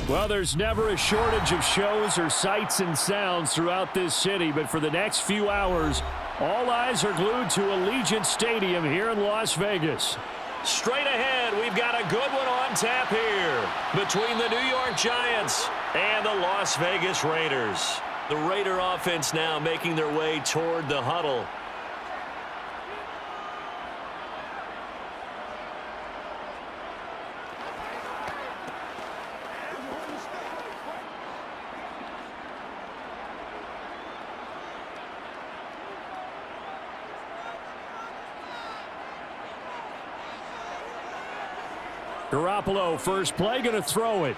Well, there's never a shortage of shows or sights and sounds throughout this city, but for the next few hours, all eyes are glued to Allegiant Stadium here in Las Vegas. Straight ahead, we've got a good one on tap here between the New York Giants and the Las Vegas Raiders. The Raider offense now making their way toward the huddle. Garoppolo, first play, going to throw it.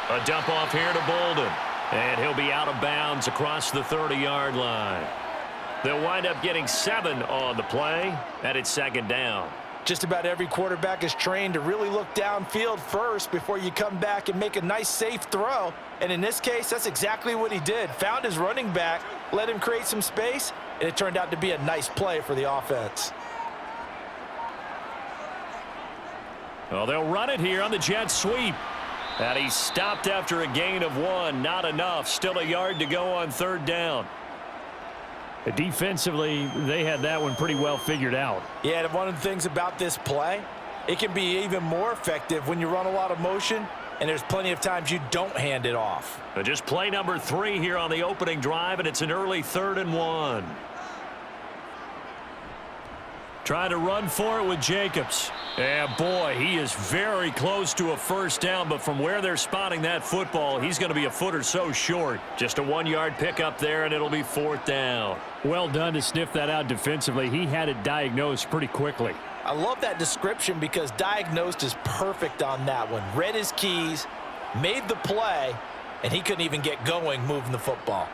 A dump off here to Bolden. And he'll be out of bounds across the 30-yard line. They'll wind up getting 7 on the play, and it's second down. Just about every quarterback is trained to really look downfield first before you come back and make a nice, safe throw. And in this case, that's exactly what he did. Found his running back, let him create some space, and it turned out to be a nice play for the offense. Well, they'll run it here on the jet sweep. And he stopped after a gain of 1. Not enough. Still a yard to go on third down. Defensively, they had that one pretty well figured out. Yeah, and one of the things about this play, it can be even more effective when you run a lot of motion, and there's plenty of times you don't hand it off. Just play number 3 here on the opening drive, and it's an early 3rd and 1. Trying to run for it with Jacobs. And boy, he is very close to a first down, but from where they're spotting that football, he's going to be a foot or so short. Just a 1-yard pickup there, and it'll be 4th down. Well done to sniff that out defensively. He had it diagnosed pretty quickly. I love that description because diagnosed is perfect on that one. Read his keys, made the play, and he couldn't even get going moving the football.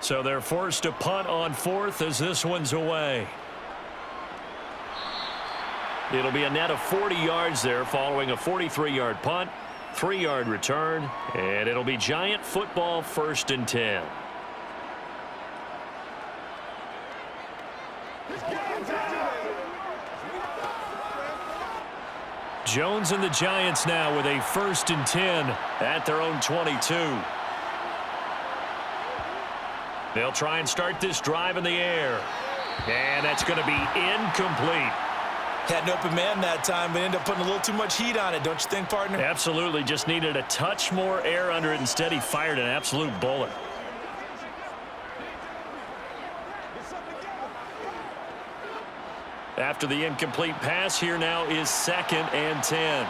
So they're forced to punt on 4th as this one's away. It'll be a net of 40 yards there following a 43-yard punt, 3-yard return, and it'll be Giant football 1st and 10. Jones and the Giants now with a 1st and 10 at their own 22. They'll try and start this drive in the air. And that's going to be incomplete. Had an open man that time, but ended up putting a little too much heat on it, don't you think, partner? Absolutely. Just needed a touch more air under it. Instead, he fired an absolute bullet. After the incomplete pass, here now is 2nd and 10.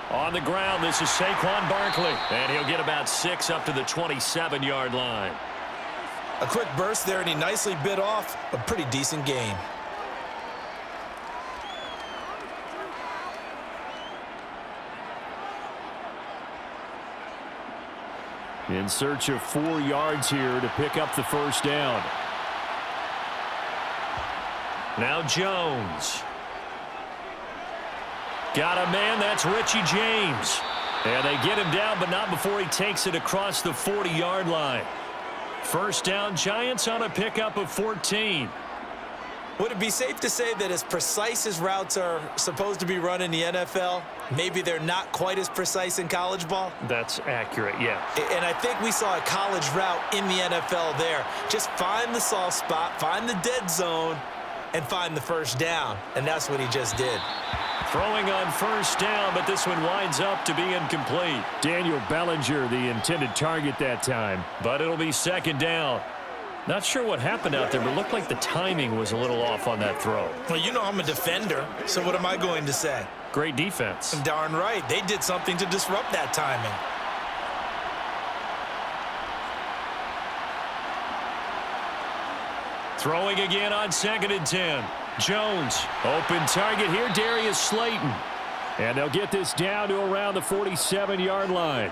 On the ground, this is Saquon Barkley. And he'll get about 6 up to the 27-yard line. A quick burst there, and he nicely bit off a pretty decent gain. In search of 4 yards here to pick up the first down. Now Jones. Got a man, that's Richie James. And they get him down, but not before he takes it across the 40-yard line. First down, Giants on a pickup of 14. Would it be safe to say that as precise as routes are supposed to be run in the NFL, maybe they're not quite as precise in college ball? That's accurate, yeah. And I think we saw a college route in the NFL there. Just find the soft spot, find the dead zone, and find the first down. And that's what he just did. Throwing on first down, but this one winds up to be incomplete. Daniel Bellinger, the intended target that time, but it'll be 2nd down. Not sure what happened out there, but it looked like the timing was a little off on that throw. Well, you know I'm a defender, so what am I going to say? Great defense. Darn right. They did something to disrupt that timing. Throwing again on 2nd and 10. Jones, open target here, Darius Slayton. And they'll get this down to around the 47-yard line.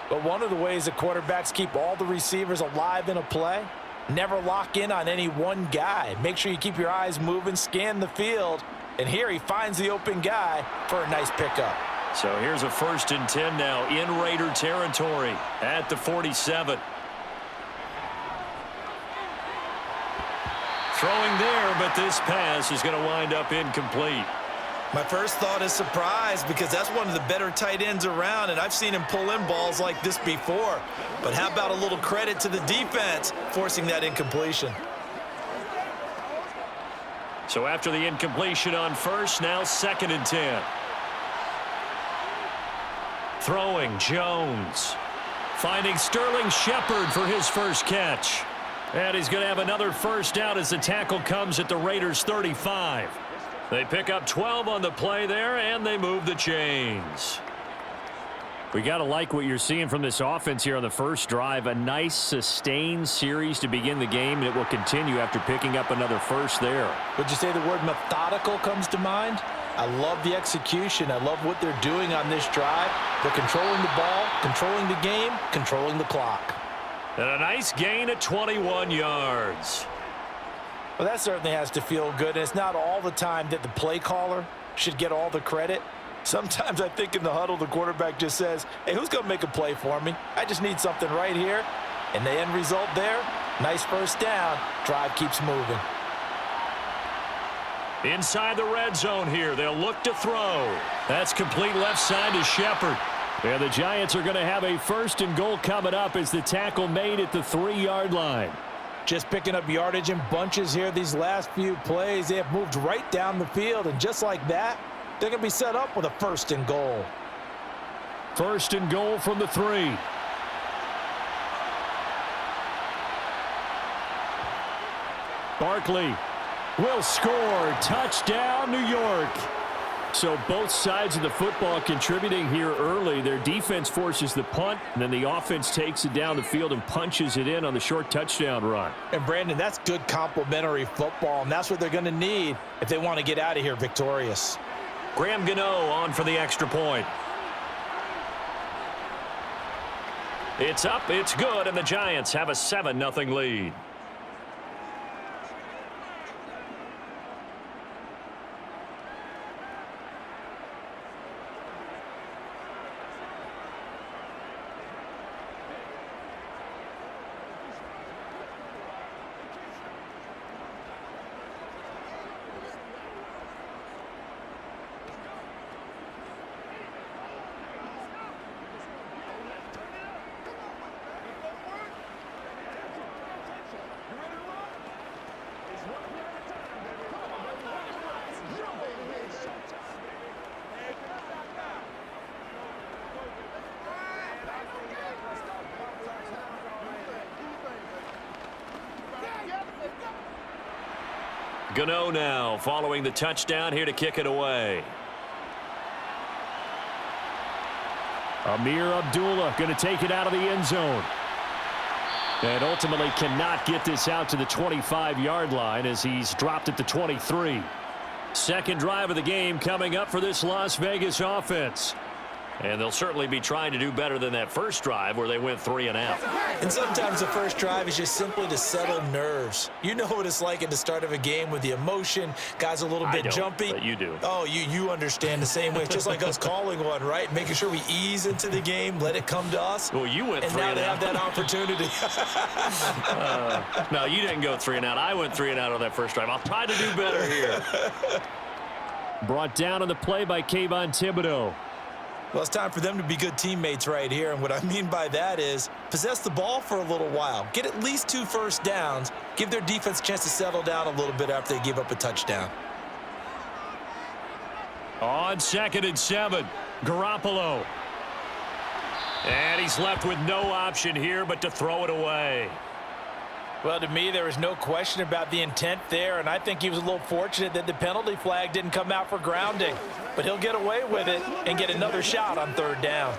But one of the ways that quarterbacks keep all the receivers alive in a play, never lock in on any one guy. Make sure you keep your eyes moving, scan the field, and here he finds the open guy for a nice pickup. So here's a 1st and 10 now in Raider territory at the 47. Throwing there, but this pass is going to wind up incomplete. My first thought is surprise because that's one of the better tight ends around, and I've seen him pull in balls like this before. But how about a little credit to the defense forcing that incompletion? So after the incompletion on first, now 2nd and 10. Throwing, Jones. Finding Sterling Shepard for his first catch. And he's going to have another first down as the tackle comes at the Raiders' 35. They pick up 12 on the play there, and they move the chains. We got to like what you're seeing from this offense here on the first drive. A nice, sustained series to begin the game, and it will continue after picking up another first there. Would you say the word methodical comes to mind? I love the execution. I love what they're doing on this drive. They're controlling the ball, controlling the game, controlling the clock. And a nice gain at 21 yards. Well, that certainly has to feel good, and it's not all the time that the play caller should get all the credit. Sometimes I think in the huddle, the quarterback just says, hey, who's going to make a play for me? I just need something right here. And the end result there, nice first down. Drive keeps moving. Inside the red zone here, they'll look to throw. That's complete left side to Shepard. And the Giants are going to have a 1st and goal coming up as the tackle made at the 3-yard line. Just picking up yardage in bunches here these last few plays. They have moved right down the field, and just like that, they're going to be set up with a 1st and goal. 1st and goal from the 3. Barkley will score. Touchdown, New York. So both sides of the football contributing here early. Their defense forces the punt, and then the offense takes it down the field and punches it in on the short touchdown run. And, Brandon, that's good complementary football, and that's what they're going to need if they want to get out of here victorious. Graham Gano on for the extra point. It's up, it's good, and the Giants have a 7-0 lead. Gano now following the touchdown here to kick it away. Amir Abdullah going to take it out of the end zone. And ultimately cannot get this out to the 25-yard line as he's dropped at the 23. Second drive of the game coming up for this Las Vegas offense. And they'll certainly be trying to do better than that first drive where they went 3 and out. And sometimes the first drive is just simply to settle nerves. You know what it's like at the start of a game with the emotion. Guys a little bit jumpy. But you do. Oh, you understand the same way. It's just like us calling one, right? Making sure we ease into the game, let it come to us. Well, you went 3 and out. And now they have that opportunity. No, you didn't go 3 and out. I went 3 and out on that first drive. I'll try to do better here. Brought down on the play by Kayvon Thibodeau. Well, it's time for them to be good teammates right here, and what I mean by that is possess the ball for a little while. Get at least 2 first downs. Give their defense a chance to settle down a little bit after they give up a touchdown. On 2nd and 7, Garoppolo. And he's left with no option here but to throw it away. Well, to me, there was no question about the intent there, and I think he was a little fortunate that the penalty flag didn't come out for grounding. But he'll get away with it and get another shot on 3rd down.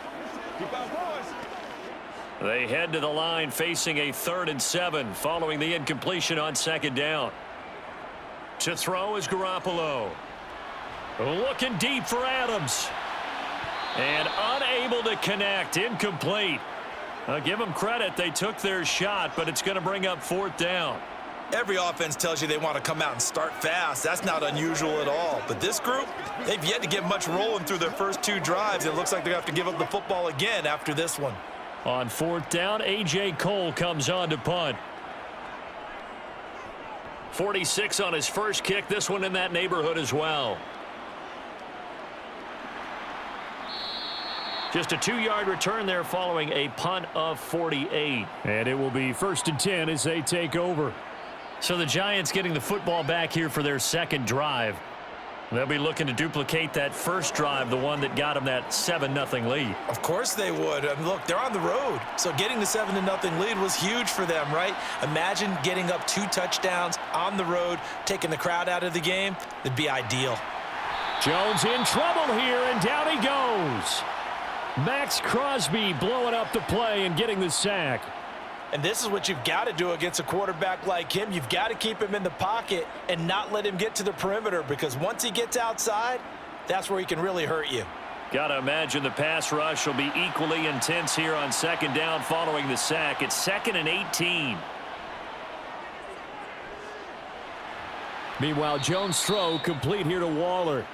They head to the line facing a 3rd and 7 following the incompletion on 2nd down. To throw is Garoppolo. Looking deep for Adams. And unable to connect. Incomplete. Give them credit. They took their shot, but it's going to bring up 4th down. Every offense tells you they want to come out and start fast. That's not unusual at all. But this group, they've yet to get much rolling through their first 2 drives. It looks like they have to give up the football again after this one. On 4th down, A.J. Cole comes on to punt. 46 on his first kick. This one in that neighborhood as well. Just a 2-yard return there following a punt of 48. And it will be 1st and 10 as they take over. So the Giants getting the football back here for their second drive. They'll be looking to duplicate that first drive, the one that got them that 7-0 lead. Of course they would. I mean, look, they're on the road. So getting the 7-0 lead was huge for them, right? Imagine getting up 2 touchdowns on the road, taking the crowd out of the game. It'd be ideal. Jones in trouble here, and down he goes. Max Crosby blowing up the play and getting the sack. And this is what you've got to do against a quarterback like him. You've got to keep him in the pocket and not let him get to the perimeter, because once he gets outside, that's where he can really hurt you. Got to imagine the pass rush will be equally intense here on 2nd down following the sack. It's 2nd and 18. Meanwhile, Jones' throw complete here to Waller.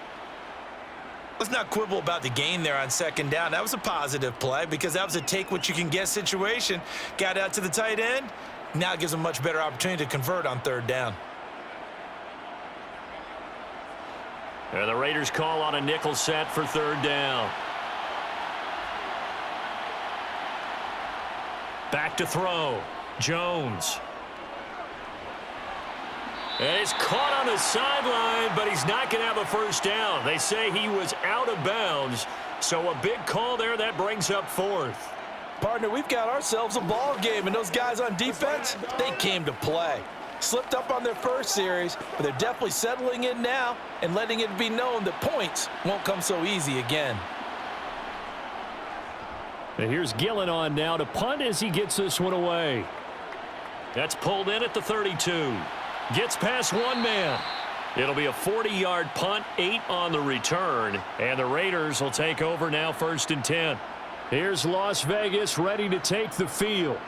Let's not quibble about the gain there on 2nd down. That was a positive play because that was a take-what-you-can-get situation. Got out to the tight end. Now it gives him a much better opportunity to convert on 3rd down. And the Raiders call on a nickel set for 3rd down. Back to throw. Jones. And he's caught on the sideline, but he's not going to have a 1st down. They say he was out of bounds, so a big call there that brings up 4th. Partner, we've got ourselves a ball game, and those guys on defense, they came to play. Slipped up on their first series, but they're definitely settling in now and letting it be known that points won't come so easy again. And here's Gillen on now to punt as he gets this one away. That's pulled in at the 32. Gets past one man. It'll be a 40-yard punt, 8 on the return, and the Raiders will take over now 1st and 10. Here's Las Vegas ready to take the field.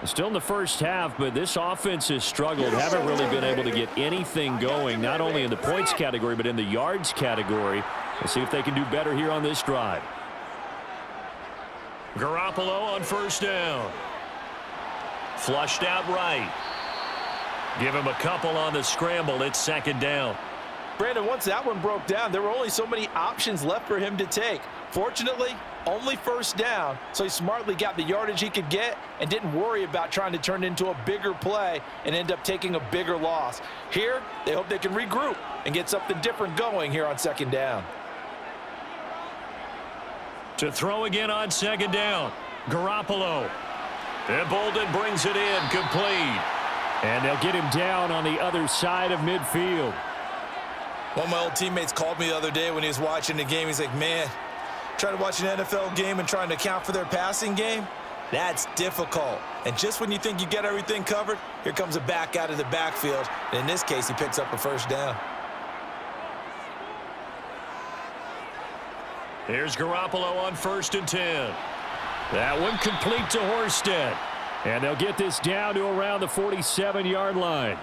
Still in the first half, but this offense has struggled. Haven't really been able to get anything going, not only in the points category, but in the yards category. We'll see if they can do better here on this drive. Garoppolo on 1st down. Flushed out right. Give him a couple on the scramble. It's 2nd down. Brandon, once that one broke down, there were only so many options left for him to take. Fortunately, only 1st down, so he smartly got the yardage he could get and didn't worry about trying to turn it into a bigger play and end up taking a bigger loss. Here, they hope they can regroup and get something different going here on 2nd down. To throw again on 2nd down. Garoppolo. And Bolden brings it in, complete. And they'll get him down on the other side of midfield. One of my old teammates called me the other day when he was watching the game. He's like, man, trying to watch an NFL game and trying to account for their passing game, that's difficult. And just when you think you get everything covered, here comes a back out of the backfield. And in this case, he picks up a 1st down. Here's Garoppolo on 1st and 10. That one complete to Horsted. And they'll get this down to around the 47-yard line.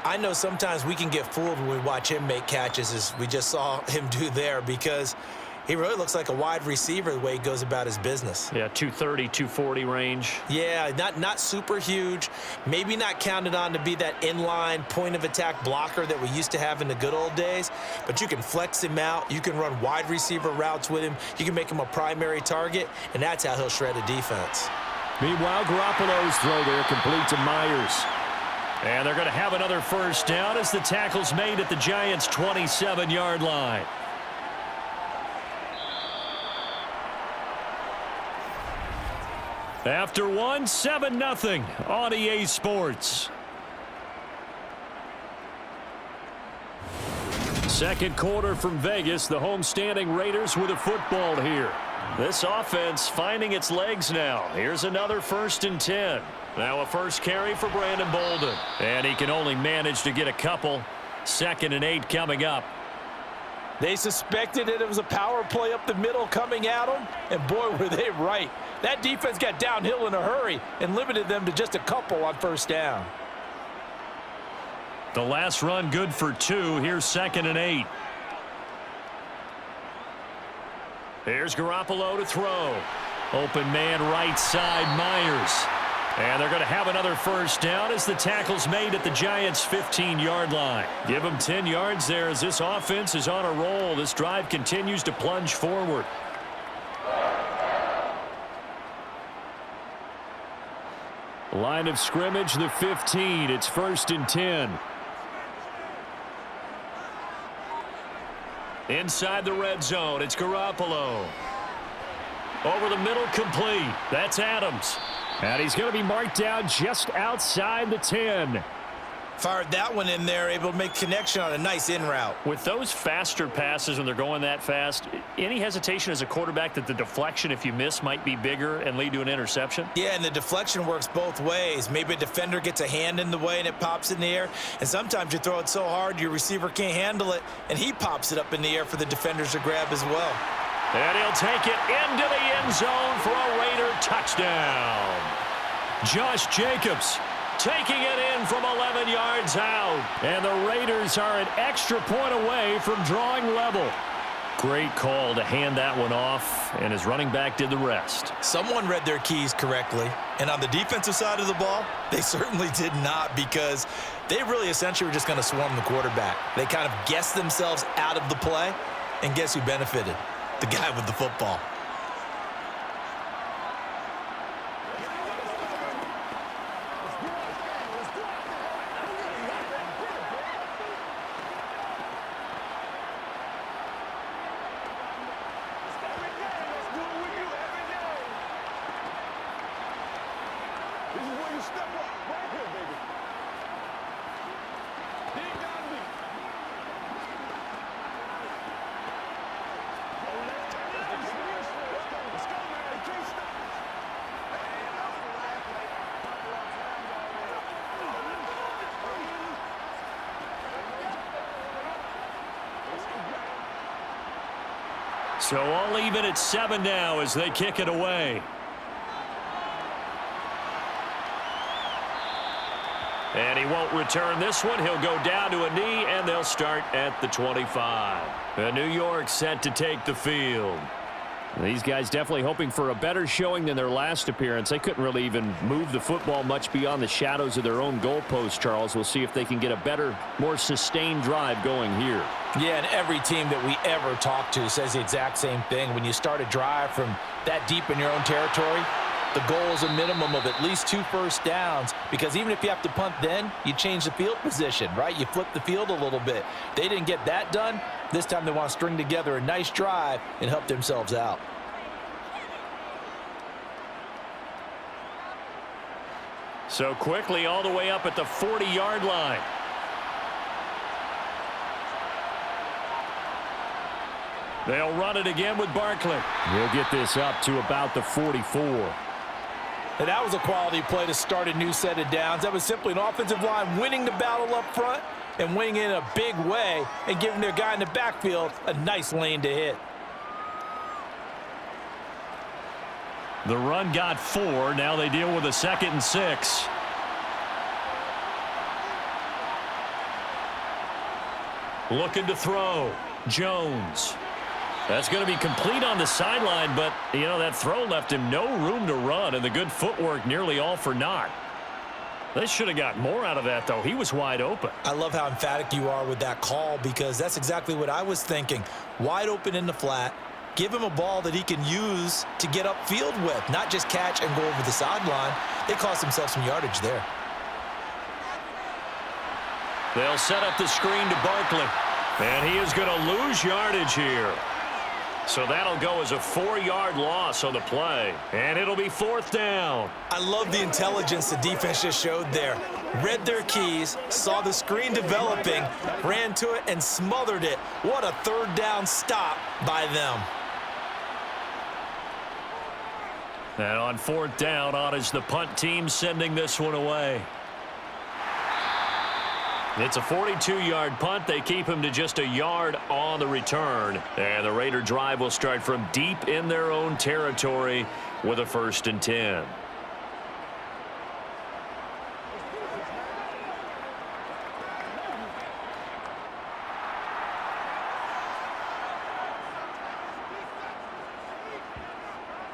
I know sometimes we can get fooled when we watch him make catches, as we just saw him do there, because he really looks like a wide receiver the way he goes about his business. Yeah, 230, 240 range. Yeah, not super huge. Maybe not counted on to be that inline point-of-attack blocker that we used to have in the good old days, but you can flex him out. You can run wide receiver routes with him. You can make him a primary target, and that's how he'll shred a defense. Meanwhile, Garoppolo's throw there complete to Myers. And they're going to have another 1st down as the tackle's made at the Giants' 27-yard line. After one, 7-0 on EA Sports. Second quarter from Vegas. The homestanding Raiders with a football here. This offense finding its legs now. Here's another 1st and 10. Now a first carry for Brandon Bolden. And he can only manage to get a couple. 2nd and 8 coming up. They suspected it was a power play up the middle coming at them, and boy, were they right. That defense got downhill in a hurry and limited them to just a couple on 1st down. The last run good for 2. Here's 2nd and 8. Here's Garoppolo to throw. Open man right side, Myers. And they're going to have another first down as the tackle's made at the Giants' 15-yard line. Give them 10 yards there as this offense is on a roll. This drive continues to plunge forward. Line of scrimmage, the 15. It's 1st and 10. Inside the red zone, it's Garoppolo. Over the middle, complete. That's Adams. And he's going to be marked down just outside the 10. Fired that one in there, able to make connection on a nice in route. With those faster passes when they're going that fast, any hesitation as a quarterback that the deflection, if you miss, might be bigger and lead to an interception? Yeah, and the deflection works both ways. Maybe a defender gets a hand in the way and it pops in the air. And sometimes you throw it so hard your receiver can't handle it, and he pops it up in the air for the defenders to grab as well. And he'll take it into the end zone for a Raider touchdown. Josh Jacobs taking it in from 11 yards out. And the Raiders are an extra point away from drawing level. Great call to hand that one off, and his running back did the rest. Someone read their keys correctly. And on the defensive side of the ball, they certainly did not, because they really essentially were just going to swarm the quarterback. They kind of guessed themselves out of the play, and guess who benefited? The guy with the football. So all even at 7 now as they kick it away. And he won't return this one. He'll go down to a knee, and they'll start at the 25. And New York set to take the field. These guys definitely hoping for a better showing than their last appearance. They couldn't really even move the football much beyond the shadows of their own goalpost, Charles. We'll see if they can get a better, more sustained drive going here. Yeah, and every team that we ever talk to says the exact same thing. When you start a drive from that deep in your own territory, the goal is a minimum of at least 2 first downs, because even if you have to punt then, you change the field position, right? You flip the field a little bit. They didn't get that done. This time they want to string together a nice drive and help themselves out. So quickly all the way up at the 40-yard line. They'll run it again with Barkley. He'll get this up to about the 44. And that was a quality play to start a new set of downs. That was simply an offensive line winning the battle up front and winning it in a big way and giving their guy in the backfield a nice lane to hit. The run got 4. Now they deal with a 2nd and 6. Looking to throw. Jones. That's going to be complete on the sideline, but, you know, that throw left him no room to run, and the good footwork nearly all for naught. They should have got more out of that, though. He was wide open. I love how emphatic you are with that call, because that's exactly what I was thinking. Wide open in the flat. Give him a ball that he can use to get upfield with, not just catch and go over the sideline. They cost themselves some yardage there. They'll set up the screen to Barkley, and he is going to lose yardage here. So that'll go as a 4-yard loss on the play, and it'll be 4th down. I love the intelligence the defense just showed there. Read their keys, saw the screen developing, ran to it, and smothered it. What a 3rd down stop by them. And on 4th down, on is the punt team sending this one away. It's a 42-yard punt. They keep him to just a yard on the return. And the Raider drive will start from deep in their own territory with a 1st and 10.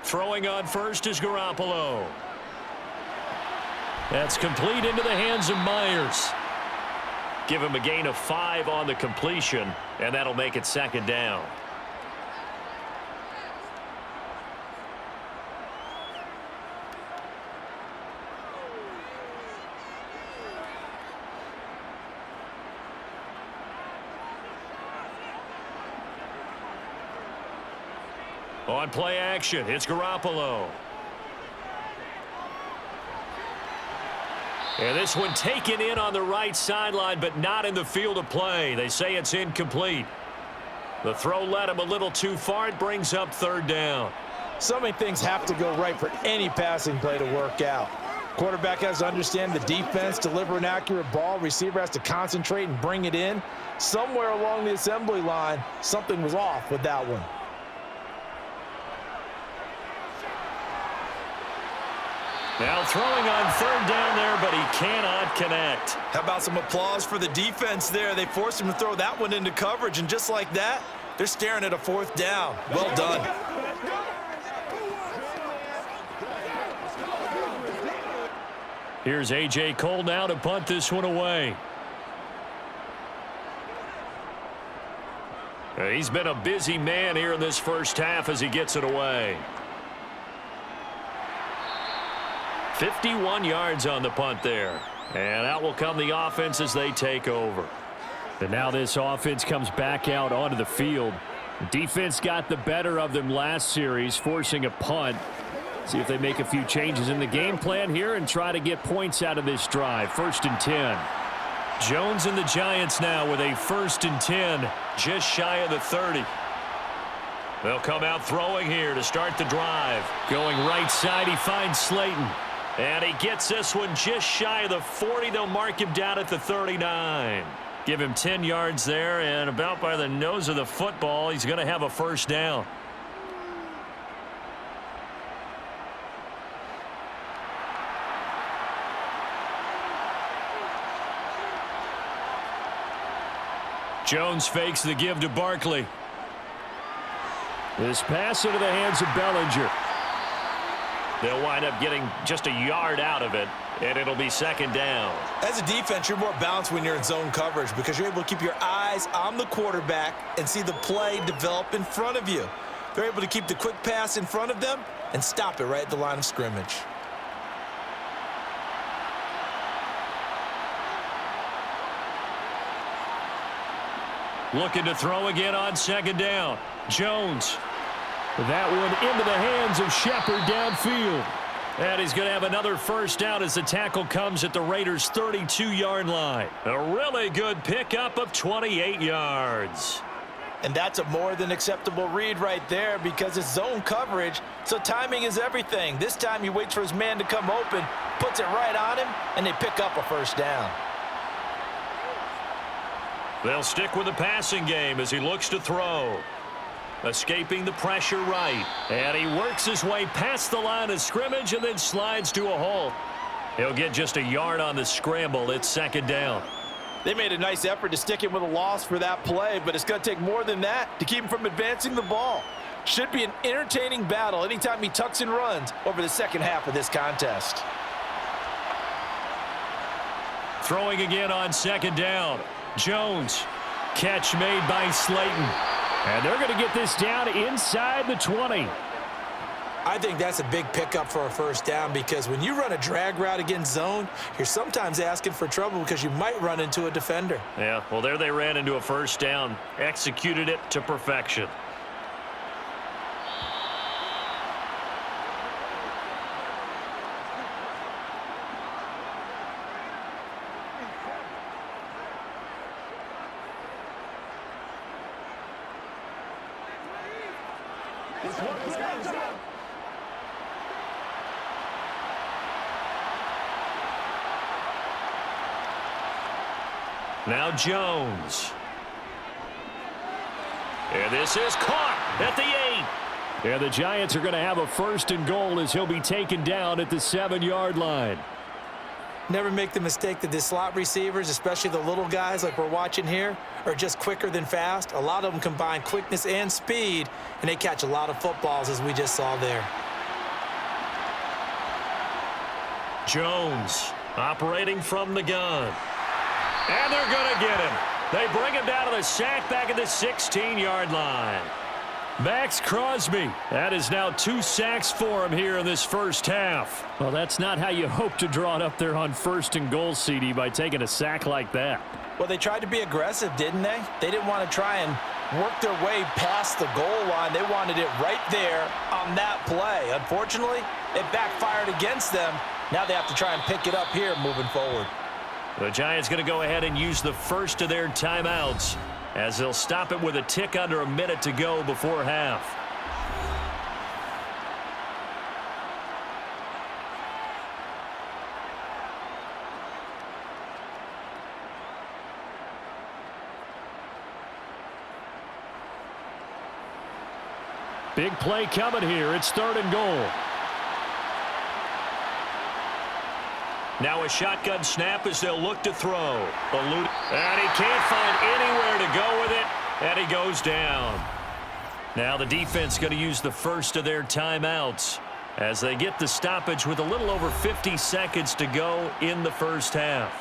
Throwing on first is Garoppolo. That's complete into the hands of Myers. Give him a gain of 5 on the completion, and that'll make it second down. On play action, it's Garoppolo. And this one taken in on the right sideline, but not in the field of play. They say it's incomplete. The throw led him a little too far. It brings up third down. So many things have to go right for any passing play to work out. Quarterback has to understand the defense, deliver an accurate ball. Receiver has to concentrate and bring it in. Somewhere along the assembly line, something was off with that one. Now throwing on third down there, but he cannot connect. How about some applause for the defense there? They forced him to throw that one into coverage, and just like that, they're staring at a fourth down. Well done. Here's A.J. Cole now to punt this one away. He's been a busy man here in this first half as he gets it away. 51 yards on the punt there. And out will come the offense as they take over. And now this offense comes back out onto the field. The defense got the better of them last series, forcing a punt. See if they make a few changes in the game plan here and try to get points out of this drive. 1st and 10. Jones and the Giants now with a 1st and 10, just shy of the 30. They'll come out throwing here to start the drive. Going right side, he finds Slayton. And he gets this one just shy of the 40. They'll mark him down at the 39. Give him 10 yards there, and about by the nose of the football, he's going to have a first down. Jones fakes the give to Barkley. This pass into the hands of Bellinger. They'll wind up getting just a yard out of it, and it'll be second down. As a defense, you're more balanced when you're in zone coverage because you're able to keep your eyes on the quarterback and see the play develop in front of you. They're able to keep the quick pass in front of them and stop it right at the line of scrimmage. Looking to throw again on second down. Jones. That one into the hands of Shepard downfield. And he's going to have another first down as the tackle comes at the Raiders' 32-yard line. A really good pickup of 28 yards. And that's a more than acceptable read right there because it's zone coverage, so timing is everything. This time he waits for his man to come open, puts it right on him, and they pick up a first down. They'll stick with the passing game as he looks to throw. Escaping the pressure right. And he works his way past the line of scrimmage and then slides to a halt. He'll get just a yard on the scramble. It's second down. They made a nice effort to stick him with a loss for that play, but it's going to take more than that to keep him from advancing the ball. Should be an entertaining battle anytime he tucks and runs over the second half of this contest. Throwing again on second down. Jones. Catch made by Slayton. And they're going to get this down inside the 20. I think that's a big pickup for a first down because when you run a drag route against zone, you're sometimes asking for trouble because you might run into a defender. Yeah, well, there they ran into a first down. Executed it to perfection. Now Jones. And this is caught at the 8. And the Giants are going to have a 1st and goal as he'll be taken down at the 7-yard line. Never make the mistake that the slot receivers, especially the little guys like we're watching here, are just quicker than fast. A lot of them combine quickness and speed, and they catch a lot of footballs as we just saw there. Jones. Operating from the gun. And they're going to get him. They bring him down to the sack back at the 16-yard line. Max Crosby. That is now 2 sacks for him here in this first half. Well, that's not how you hope to draw it up there on 1st and goal, CD, by taking a sack like that. Well, they tried to be aggressive, didn't they? They didn't want to try and work their way past the goal line. They wanted it right there on that play. Unfortunately, it backfired against them. Now they have to try and pick it up here moving forward. The Giants going to go ahead and use the first of their timeouts as they'll stop it with a tick under a minute to go before half. Big play coming here. It's 3rd and goal. Now a shotgun snap as they'll look to throw. And he can't find anywhere to go with it, and he goes down. Now the defense going to use the first of their timeouts as they get the stoppage with a little over 50 seconds to go in the first half.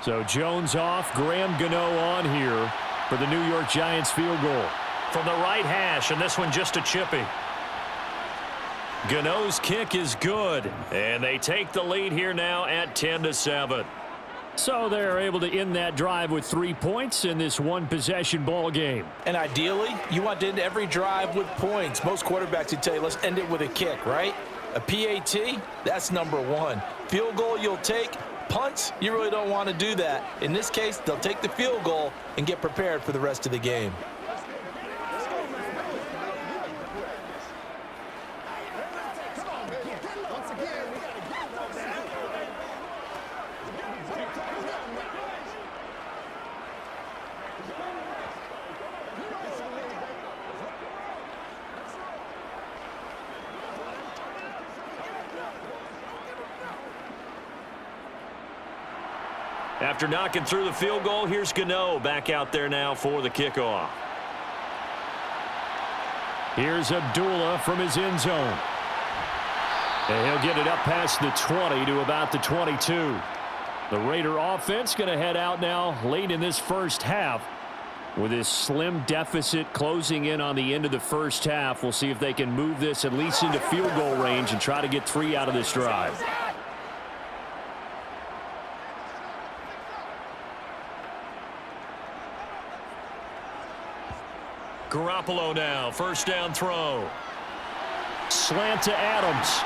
So Jones off, Graham Gano on here for the New York Giants field goal. From the right hash, and this one just a chippy. Gano's kick is good, and they take the lead here now at 10-7. So they're able to end that drive with 3 points in this one-possession ball game. And ideally, you want to end every drive with points. Most quarterbacks would tell you, let's end it with a kick, right? A PAT, that's number 1. Field goal you'll take. Punts, you really don't want to do that. In this case, they'll take the field goal and get prepared for the rest of the game. After knocking through the field goal, here's Gano back out there now for the kickoff. Here's Abdullah from his end zone. And he'll get it up past the 20 to about the 22. The Raider offense going to head out now late in this first half with this slim deficit closing in on the end of the first half. We'll see if they can move this at least into field goal range and try to get 3 out of this drive. Garoppolo now, first down throw. Slant to Adams.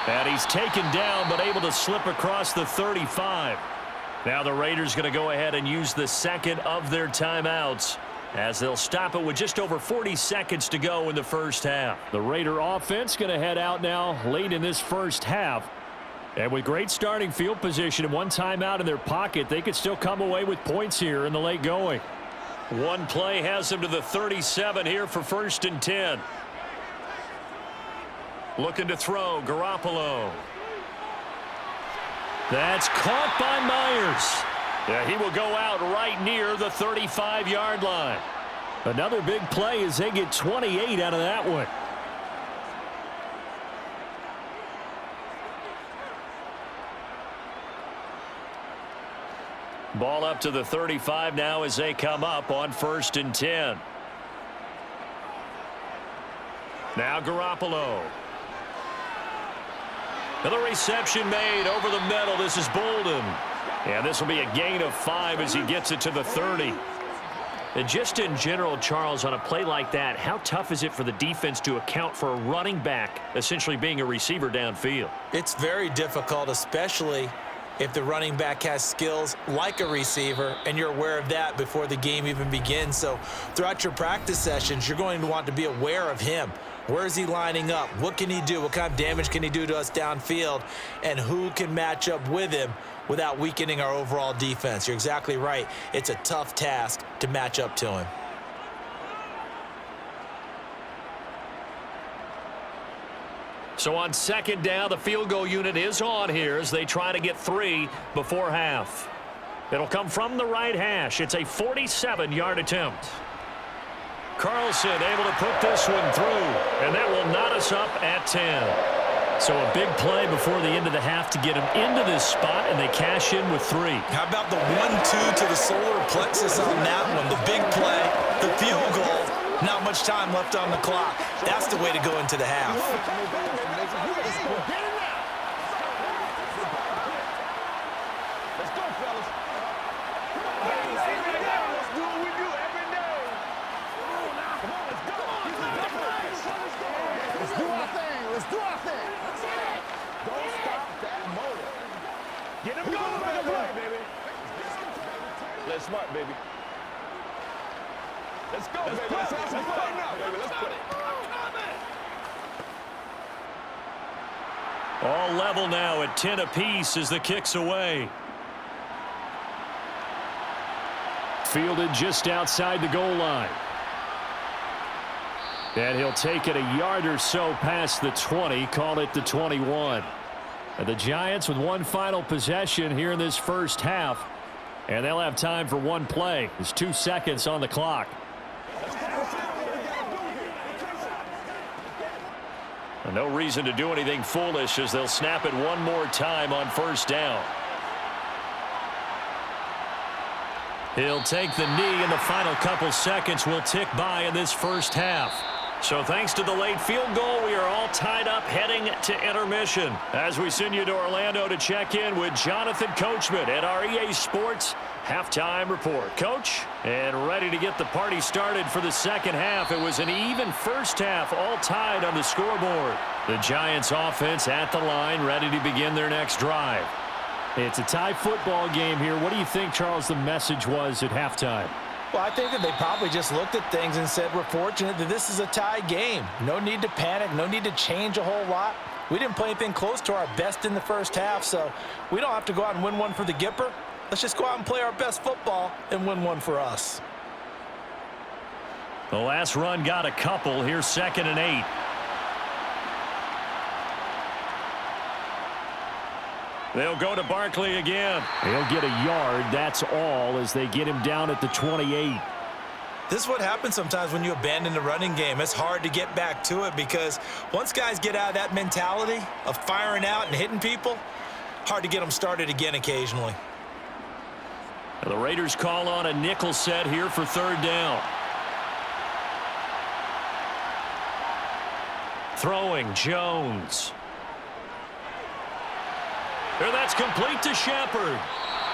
And he's taken down but able to slip across the 35. Now the Raiders going to go ahead and use the second of their timeouts as they'll stop it with just over 40 seconds to go in the first half. The Raider offense going to head out now late in this first half. And with great starting field position and 1 timeout in their pocket, they could still come away with points here in the late going. One play has them to the 37 here for 1st and 10. Looking to throw, Garoppolo. That's caught by Myers. Yeah, he will go out right near the 35-yard line. Another big play as they get 28 out of that one. Ball up to the 35 now as they come up on 1st and 10. Now Garoppolo. Another reception made over the middle. This is Bolden. And this will be a gain of 5 as he gets it to the 30. And just in general, Charles, on a play like that, how tough is it for the defense to account for a running back essentially being a receiver downfield? It's very difficult, especially if the running back has skills like a receiver, and you're aware of that before the game even begins. So throughout your practice sessions, you're going to want to be aware of him. Where is he lining up? What can he do? What kind of damage can he do to us downfield? And who can match up with him without weakening our overall defense? You're exactly right. It's a tough task to match up to him. So on 2nd down, the field goal unit is on here as they try to get 3 before half. It'll come from the right hash. It's a 47-yard attempt. Carlson able to put this one through, and that will knot us up at 10. So a big play before the end of the half to get him into this spot, and they cash in with 3. How about the 1-2 to the solar plexus on that one? The big play, the field goal, not much time left on the clock. That's the way to go into the half. Let's go, fellas. Let's do what we do every day. Come on, let's go. Let's do our thing. Let's do our thing. Don't stop that motor. Get him going, baby. Let's smart, baby. Let's go, baby. Let's have some fun now, baby. Let's put it. All level now at 10 apiece as the kick's away. Fielded just outside the goal line. And he'll take it a yard or so past the 20, call it the 21. And the Giants with one final possession here in this first half. And they'll have time for one play. There's 2 seconds on the clock. And no reason to do anything foolish as they'll snap it one more time on first down. He'll take the knee, and the final couple seconds will tick by in this first half. So thanks to the late field goal, we are all tied up heading to intermission. As we send you to Orlando to check in with Jonathan Coachman at our EA Sports Halftime Report. Coach, and ready to get the party started for the second half. It was an even first half, all tied on the scoreboard. The Giants offense at the line, ready to begin their next drive. It's a tie football game here. What do you think, Charles, the message was at halftime? Well, I think that they probably just looked at things and said, we're fortunate that this is a tie game. No need to panic, no need to change a whole lot. We didn't play anything close to our best in the first half, so we don't have to go out and win one for the Gipper. Let's just go out and play our best football and win one for us. The last run got a couple. Here's 2nd and 8. They'll go to Barkley again. He'll get a yard, that's all, as they get him down at the 28. This is what happens sometimes when you abandon the running game. It's hard to get back to it because once guys get out of that mentality of firing out and hitting people, hard to get them started again occasionally. And the Raiders call on a nickel set here for 3rd down. Throwing, Jones. And that's complete to Shepard.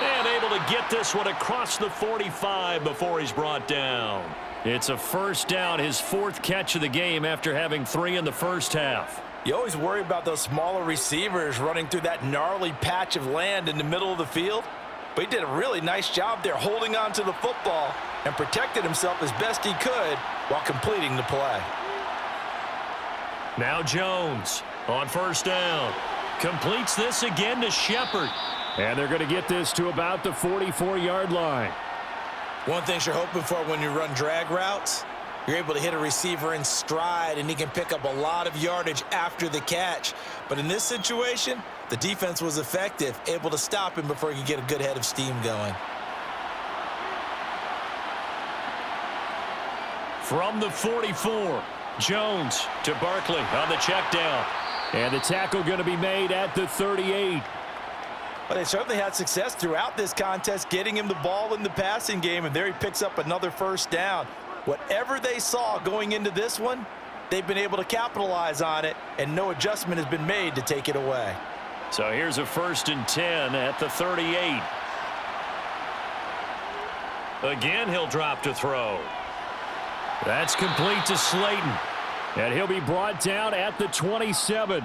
And able to get this one across the 45 before he's brought down. It's a first down, his 4th catch of the game after having 3 in the first half. You always worry about those smaller receivers running through that gnarly patch of land in the middle of the field. But he did a really nice job there holding on to the football and protected himself as best he could while completing the play. Now Jones on first down. Completes this again to Shepard. And they're going to get this to about the 44-yard line. One thing you're hoping for when you run drag routes, you're able to hit a receiver in stride and he can pick up a lot of yardage after the catch. But in this situation, the defense was effective, able to stop him before he could get a good head of steam going. From the 44, Jones to Barkley on the check down. And the tackle going to be made at the 38. But they certainly had success throughout this contest, getting him the ball in the passing game, and there he picks up another first down. Whatever they saw going into this one, they've been able to capitalize on it, and no adjustment has been made to take it away. So here's a 1st and 10 at the 38. Again, he'll drop to throw. That's complete to Slayton. And he'll be brought down at the 27.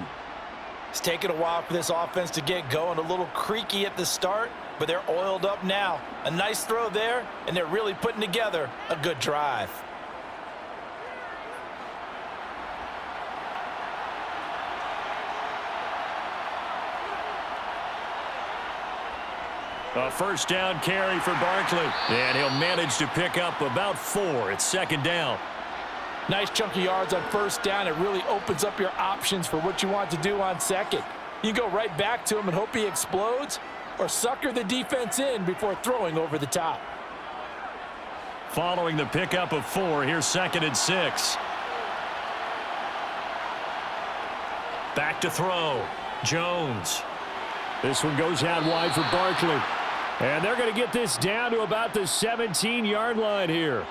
It's taken a while for this offense to get going. A little creaky at the start, but they're oiled up now. A nice throw there, and they're really putting together a good drive. A first down carry for Barkley. And he'll manage to pick up about 4. It's 2nd down. Nice chunk of yards on first down. It really opens up your options for what you want to do on second. You go right back to him and hope he explodes, or sucker the defense in before throwing over the top. Following the pickup of 4, here's 2nd and 6. Back to throw. Jones. This one goes out wide for Barkley. And they're going to get this down to about the 17-yard line here.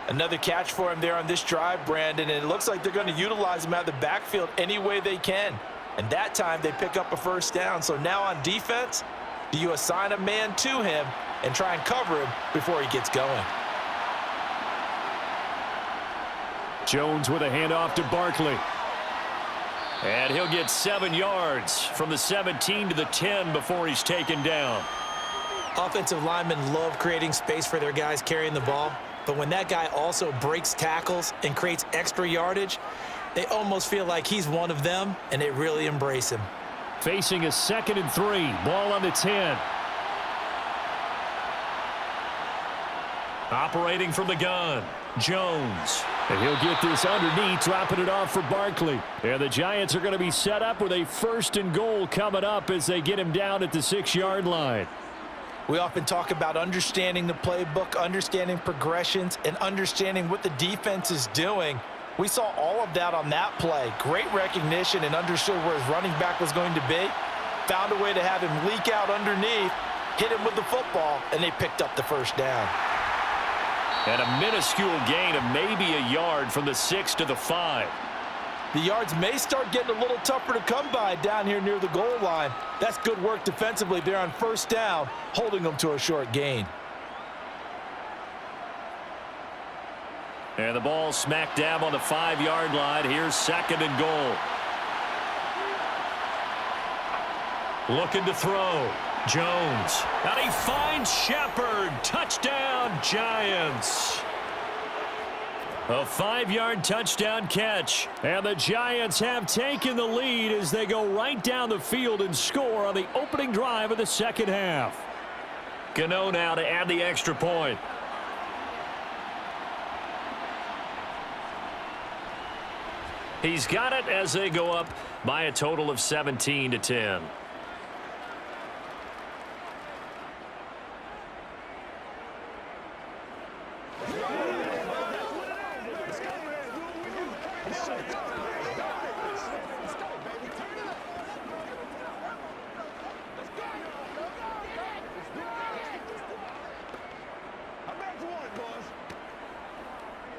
Another catch for him there on this drive, Brandon, and it looks like they're going to utilize him out of the backfield any way they can. And that time they pick up a first down. So now on defense, do you assign a man to him and try and cover him before he gets going? Jones with a handoff to Barkley. And he'll get 7 yards from the 17 to the 10 before he's taken down. Offensive linemen love creating space for their guys carrying the ball, but when that guy also breaks tackles and creates extra yardage, they almost feel like he's one of them, and they really embrace him. Facing a 2nd and 3. Ball on the 10. Operating from the gun, Jones. And he'll get this underneath, dropping it off for Barkley. And the Giants are going to be set up with a 1st and goal coming up as they get him down at the 6-yard line. We often talk about understanding the playbook, understanding progressions, and understanding what the defense is doing. We saw all of that on that play. Great recognition and understood where his running back was going to be. Found a way to have him leak out underneath, hit him with the football, and they picked up the first down. And a minuscule gain of maybe a yard from the 6 to the 5. The yards may start getting a little tougher to come by down here near the goal line. That's good work defensively there on first down, holding them to a short gain. And the ball smack dab on the 5-yard line. Here's 2nd and goal. Looking to throw. Jones. And he finds Shepard. Touchdown, Giants. A 5-yard touchdown catch. And the Giants have taken the lead as they go right down the field and score on the opening drive of the second half. Gano now to add the extra point. He's got it as they go up by a total of 17 to 10.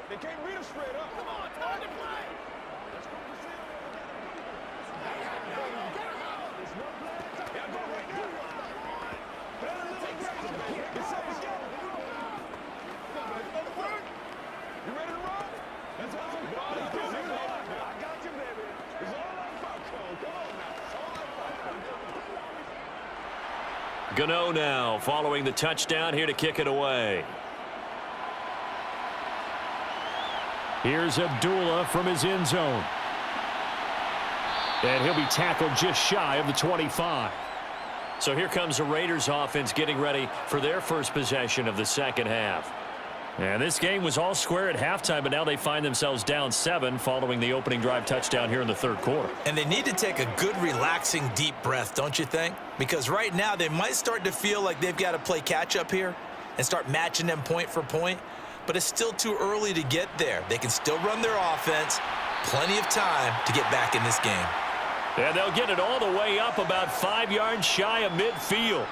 They can't beat us straight up. Come on, time to play. Let's go. You ready to roll? That's all. I got you, baby. It's all our popcorn. Come on now. It's all our popcorn. Gano now following the touchdown here to kick it away. Here's Abdullah from his end zone. And he'll be tackled just shy of the 25. So here comes the Raiders offense getting ready for their first possession of the second half. And this game was all square at halftime, but now they find themselves down 7 following the opening drive touchdown here in the third quarter. And they need to take a good, relaxing, deep breath, don't you think? Because right now they might start to feel like they've got to play catch-up here and start matching them point for point. But it's still too early to get there. They can still run their offense. Plenty of time to get back in this game. And they'll get it all the way up about 5 yards shy of midfield.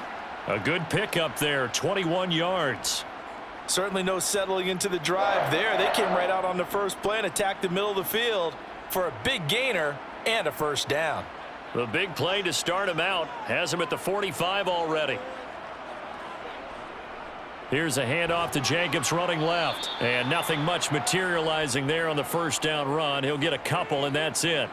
A good pickup there, 21 yards. Certainly no settling into the drive there. They came right out on the first play and attacked the middle of the field for a big gainer and a first down. The big play to start him out has him at the 45 already. Here's a handoff to Jacobs running left. And nothing much materializing there on the first down run. He'll get a couple, and that's it.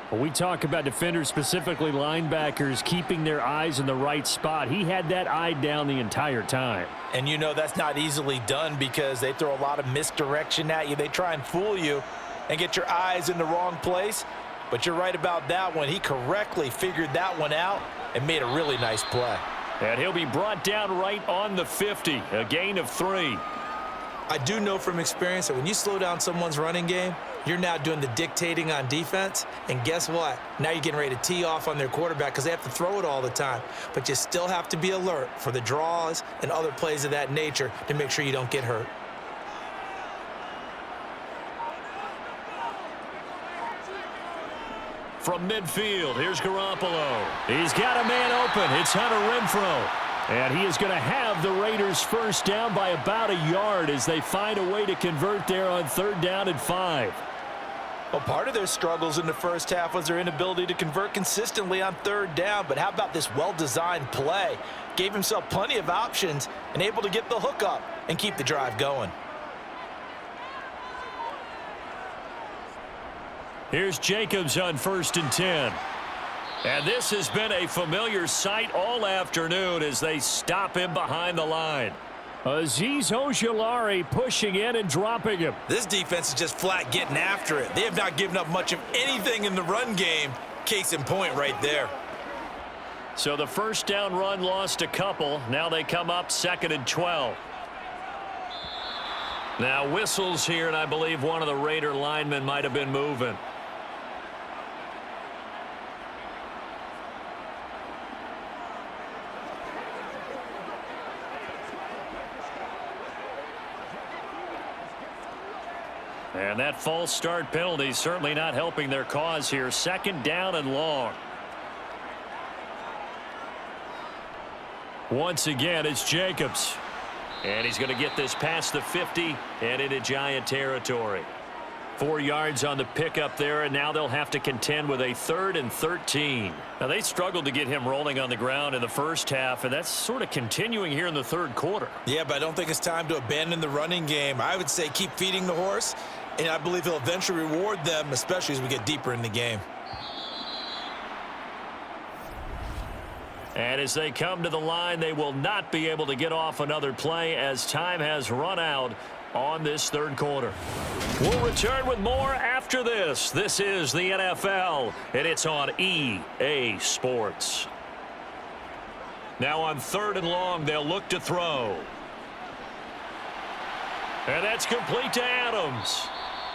When we talk about defenders, specifically linebackers, keeping their eyes in the right spot, he had that eye down the entire time. And you know that's not easily done because they throw a lot of misdirection at you. They try and fool you and get your eyes in the wrong place. But you're right about that one. He correctly figured that one out and made a really nice play. And he'll be brought down right on the 50, a gain of 3. I do know from experience that when you slow down someone's running game, You're now doing the dictating on defense, and guess what? Now you're getting ready to tee off on their quarterback because they have to throw it all the time. But you still have to be alert for the draws and other plays of that nature to make sure you don't get hurt. From midfield, here's Garoppolo. He's got a man open. It's Hunter Renfrow. And he is going to have the Raiders first down by about a yard as they find a way to convert there on 3rd down and 5. Well, part of their struggles in the first half was their inability to convert consistently on 3rd down. But how about this well-designed play? Gave himself plenty of options and able to get the hook up and keep the drive going. Here's Jacobs on 1st and 10. And this has been a familiar sight all afternoon as they stop him behind the line. Azeez Ojulari pushing in and dropping him. This defense is just flat getting after it. They have not given up much of anything in the run game. Case in point right there. So the first down run lost a couple. Now they come up 2nd and 12. Now whistles here, and I believe one of the Raider linemen might have been moving. And that false start penalty certainly not helping their cause here. 2nd down and long. Once again, it's Jacobs. And he's going to get this past the 50 and into Giant territory. 4 yards on the pickup there, and now they'll have to contend with a 3rd and 13. Now, they struggled to get him rolling on the ground in the first half, and that's sort of continuing here in the 3rd quarter. Yeah, but I don't think it's time to abandon the running game. I would say keep feeding the horse, and I believe he'll eventually reward them, especially as we get deeper in the game. And as they come to the line, they will not be able to get off another play as time has run out on this 3rd quarter. We'll return with more after this. This is the NFL, and it's on EA Sports. Now on 3rd and long, they'll look to throw. And that's complete to Adams.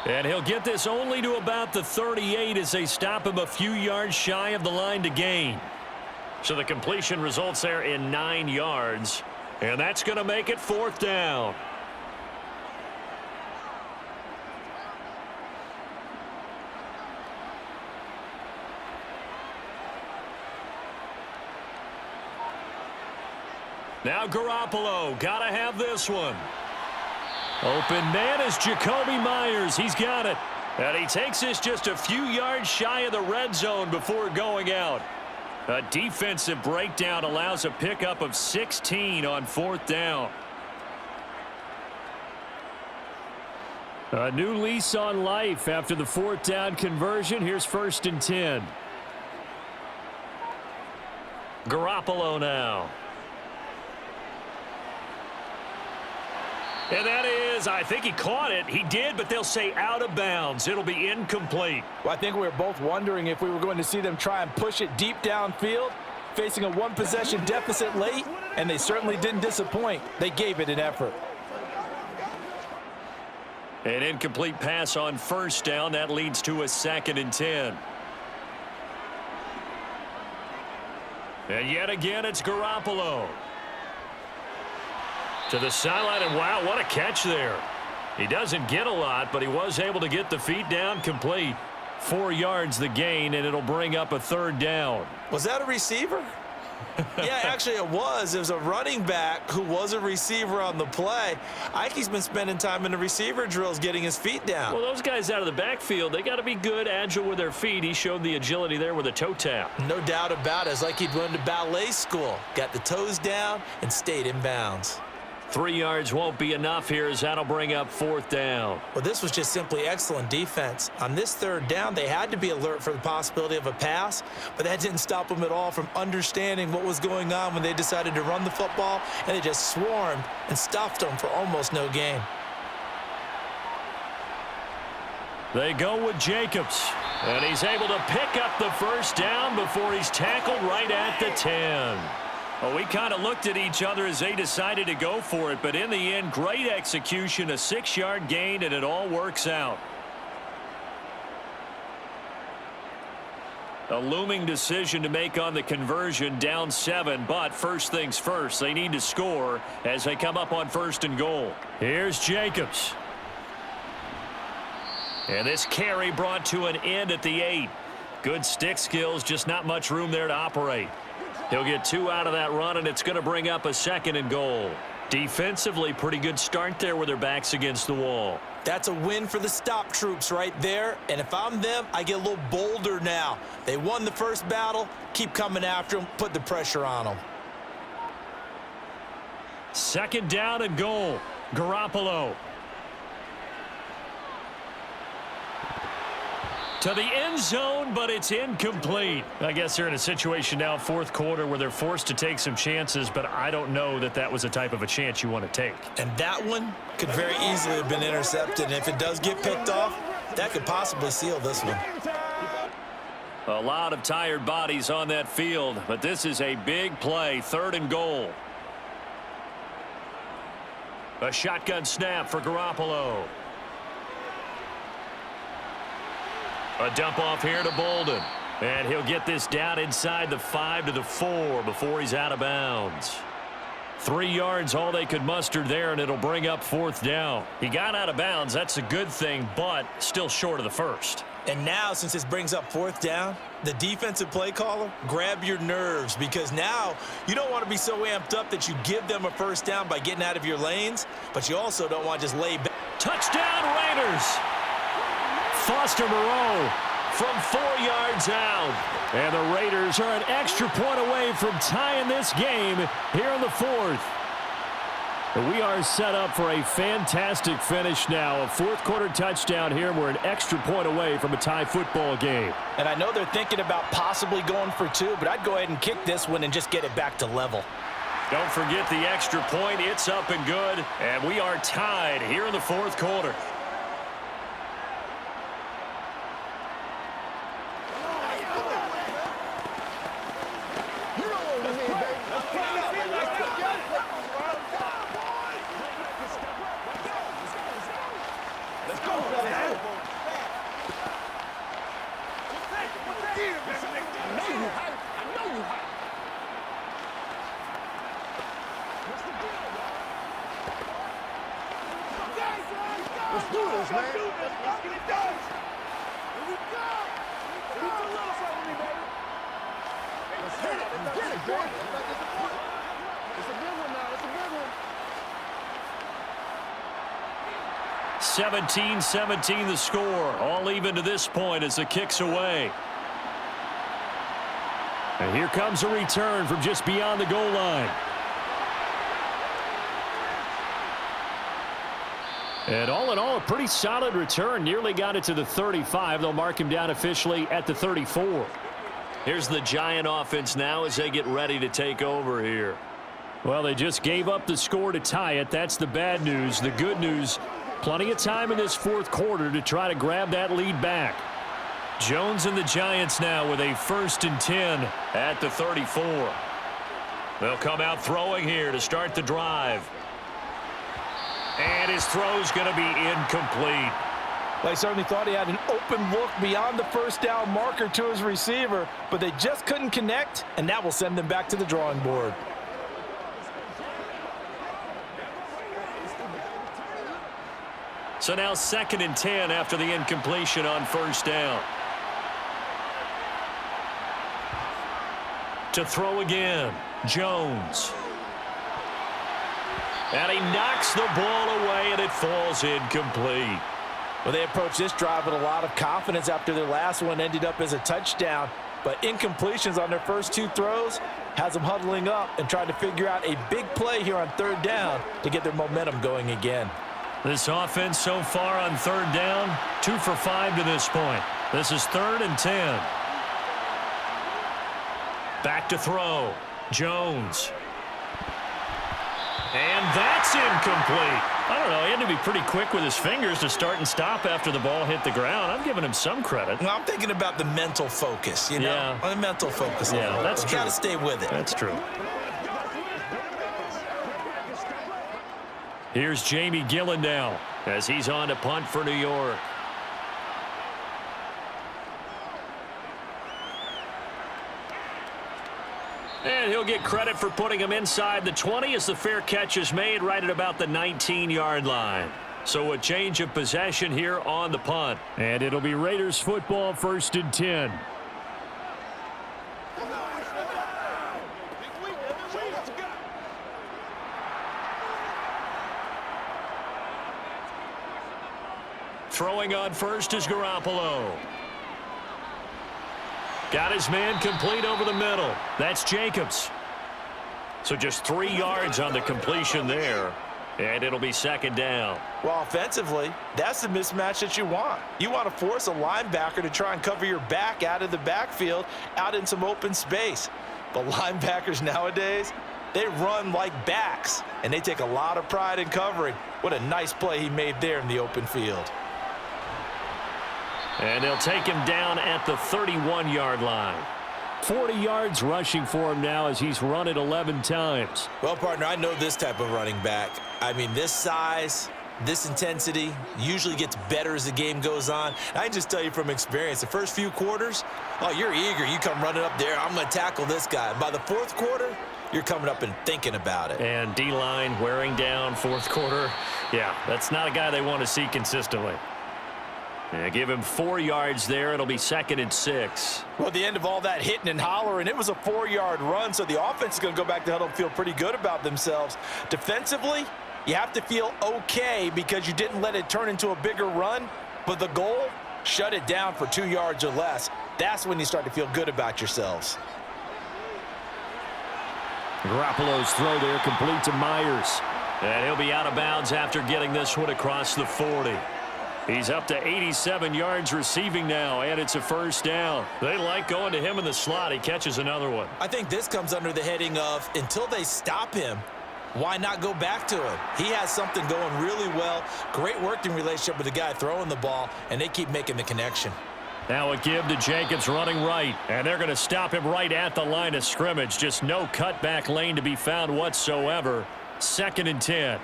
And he'll get this only to about the 38 as they stop him a few yards shy of the line to gain. So the completion results there in 9 yards. And that's going to make it 4th down. Now Garoppolo, gotta have this one. Open man is Jacoby Myers. He's got it. And he takes this just a few yards shy of the red zone before going out. A defensive breakdown allows a pickup of 16 on 4th down. A new lease on life after the 4th down conversion. Here's 1st and 10. Garoppolo now. And that is, I think he caught it. He did, but they'll say out of bounds. It'll be incomplete. Well, I think we were both wondering if we were going to see them try and push it deep downfield, facing a 1-possession deficit late, and they certainly didn't disappoint. They gave it an effort. An incomplete pass on 1st down. That leads to a 2nd and 10. And yet again, it's Garoppolo. To the sideline, and wow, what a catch there. He doesn't get a lot, but he was able to get the feet down complete. 4 yards the gain, and it'll bring up a 3rd down. Was that a receiver? Yeah, actually it was. It was a running back who was a receiver on the play. Ike's been spending time in the receiver drills getting his feet down. Well, those guys out of the backfield, they got to be good, agile with their feet. He showed the agility there with a toe tap. No doubt about it. It's like he'd went to ballet school. Got the toes down and stayed in bounds. 3 yards won't be enough here as that'll bring up 4th down. Well, this was just simply excellent defense. On this 3rd down, they had to be alert for the possibility of a pass, but that didn't stop them at all from understanding what was going on when they decided to run the football, and they just swarmed and stuffed them for almost no gain. They go with Jacobs. And he's able to pick up the 1st down before he's tackled right at the 10. Well, we kind of looked at each other as they decided to go for it, but in the end, great execution, a 6-yard gain, and it all works out. A looming decision to make on the conversion, down 7, but first things first, they need to score as they come up on 1st and goal. Here's Jacobs. And this carry brought to an end at the 8. Good stick skills, just not much room there to operate. He'll get 2 out of that run, and it's going to bring up a 2nd and goal. Defensively, pretty good start there with their backs against the wall. That's a win for the stop troops right there. And if I'm them, I get a little bolder now. They won the first battle. Keep coming after them. Put the pressure on them. 2nd down and goal. Garoppolo. To the end zone, but it's incomplete. I guess they're in a situation now, 4th quarter, where they're forced to take some chances, but I don't know that that was the type of a chance you want to take. And that one could very easily have been intercepted. And if it does get picked off, that could possibly seal this one. A lot of tired bodies on that field, but this is a big play, 3rd and goal. A shotgun snap for Garoppolo. A dump off here to Bolden. And he'll get this down inside the 5 to the 4 before he's out of bounds. 3 yards, all they could muster there, and it'll bring up 4th down. He got out of bounds. That's a good thing, but still short of the 1st. And now, since this brings up 4th down, the defensive play caller, grab your nerves, because now you don't want to be so amped up that you give them a 1st down by getting out of your lanes, but you also don't want to just lay back. Touchdown, Raiders! Foster Moreau from 4 yards out. And the Raiders are an extra point away from tying this game here in the 4th. We are set up for a fantastic finish now. A 4th quarter touchdown here, and we're an extra point away from a tie football game. And I know they're thinking about possibly going for 2, but I'd go ahead and kick this one and just get it back to level. Don't forget the extra point. It's up and good, and we are tied here in the 4th quarter. Let's do this, man. Let's get it done. Here we go. It's a little something, baby. Let's get it. Let's get it, boy. It's a big one now. It's a big one. 17-17 the score. All even to this point as the kick's away. And here comes a return from just beyond the goal line. And all in all, a pretty solid return. Nearly got it to the 35. They'll mark him down officially at the 34. Here's the Giant offense now as they get ready to take over here. Well, they just gave up the score to tie it. That's the bad news. The good news, plenty of time in this 4th quarter to try to grab that lead back. Jones and the Giants now with a 1st and 10 at the 34. They'll come out throwing here to start the drive. And his throw's going to be incomplete. Well, I certainly thought he had an open look beyond the 1st down marker to his receiver, but they just couldn't connect, and that will send them back to the drawing board. So now 2nd and 10 after the incompletion on 1st down. To throw again, Jones. And he knocks the ball away, and it falls incomplete. Well, they approached this drive with a lot of confidence after their last one ended up as a touchdown. But incompletions on their first 2 throws has them huddling up and trying to figure out a big play here on 3rd down to get their momentum going again. This offense so far on 3rd down, 2 for 5 to this point. This is 3rd and 10. Back to throw. Jones. And that's incomplete. I don't know. He had to be pretty quick with his fingers to start and stop after the ball hit the ground. I'm giving him some credit. Well, I'm thinking about the mental focus, you know? Yeah. The mental focus. Yeah, that's true. Got to stay with it. That's true. Here's Jamie Gillen now as he's on to punt for New York. And he'll get credit for putting him inside the 20 as the fair catch is made right at about the 19-yard line. So a change of possession here on the punt. And it'll be Raiders football, 1st and 10. Throwing on first is Garoppolo. Got his man complete over the middle. That's Jacobs. So just 3 yards on the completion there. And it'll be 2nd down. Well, offensively, that's the mismatch that you want. You want to force a linebacker to try and cover your back out of the backfield, out in some open space. But linebackers nowadays, they run like backs, and they take a lot of pride in covering. What a nice play he made there in the open field. And they'll take him down at the 31-yard line. 40 yards rushing for him now as he's run it 11 times. Well, partner, I know this type of running back. I mean, this size, this intensity usually gets better as the game goes on. I can just tell you from experience, the first few quarters, oh, you're eager. You come running up there, I'm going to tackle this guy. By the 4th quarter, you're coming up and thinking about it. And D-line wearing down 4th quarter. Yeah, that's not a guy they want to see consistently. Yeah, give him 4 yards there. It'll be 2nd and 6. Well, at the end of all that hitting and hollering, it was a 4-yard run, so the offense is going to go back to huddle and feel pretty good about themselves. Defensively, you have to feel okay because you didn't let it turn into a bigger run, but the goal, shut it down for 2 yards or less. That's when you start to feel good about yourselves. Garoppolo's throw there complete to Myers. And he'll be out of bounds after getting this one across the 40. He's up to 87 yards receiving now, and it's a 1st down. They like going to him in the slot. He catches another one. I think this comes under the heading of until they stop him, why not go back to him? He has something going really well. Great working relationship with the guy throwing the ball, and they keep making the connection. Now a give to Jacobs running right, and they're going to stop him right at the line of scrimmage. Just no cutback lane to be found whatsoever. 2nd and 10.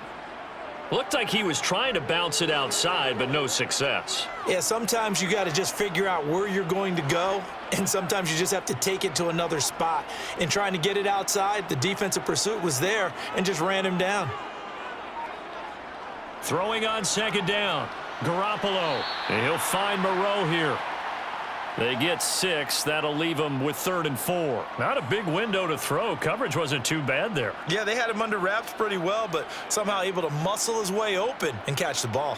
Looked like he was trying to bounce it outside, but no success. Yeah, sometimes you got to just figure out where you're going to go, and sometimes you just have to take it to another spot. In trying to get it outside, the defensive pursuit was there and just ran him down. Throwing on 2nd down, Garoppolo, and he'll find Moreau here. They get 6. That'll leave them with 3rd and 4. Not a big window to throw. Coverage wasn't too bad there. Yeah, they had him under wraps pretty well, but somehow able to muscle his way open and catch the ball.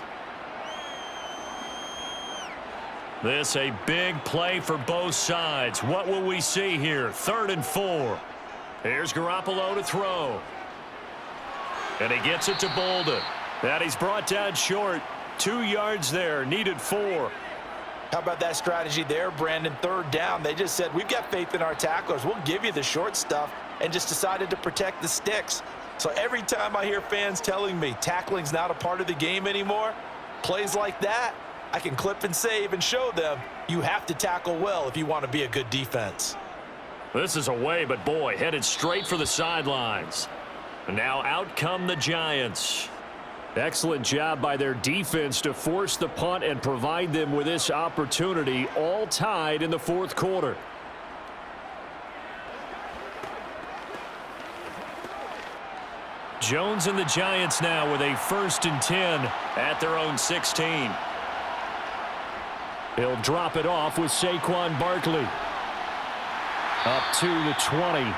This a big play for both sides. What will we see here? 3rd and 4. Here's Garoppolo to throw. And he gets it to Bolden. And he's brought down short. 2 yards there. Needed 4. How about that strategy there, Brandon? 3rd down. They just said, we've got faith in our tacklers. We'll give you the short stuff, and just decided to protect the sticks. So every time I hear fans telling me tackling's not a part of the game anymore, plays like that, I can clip and save and show them you have to tackle well if you want to be a good defense. This is away, but boy, headed straight for the sidelines. And now out come the Giants. Excellent job by their defense to force the punt and provide them with this opportunity, all tied in the 4th quarter. Jones and the Giants now with a 1st and 10 at their own 16. He'll drop it off with Saquon Barkley. Up to the 20.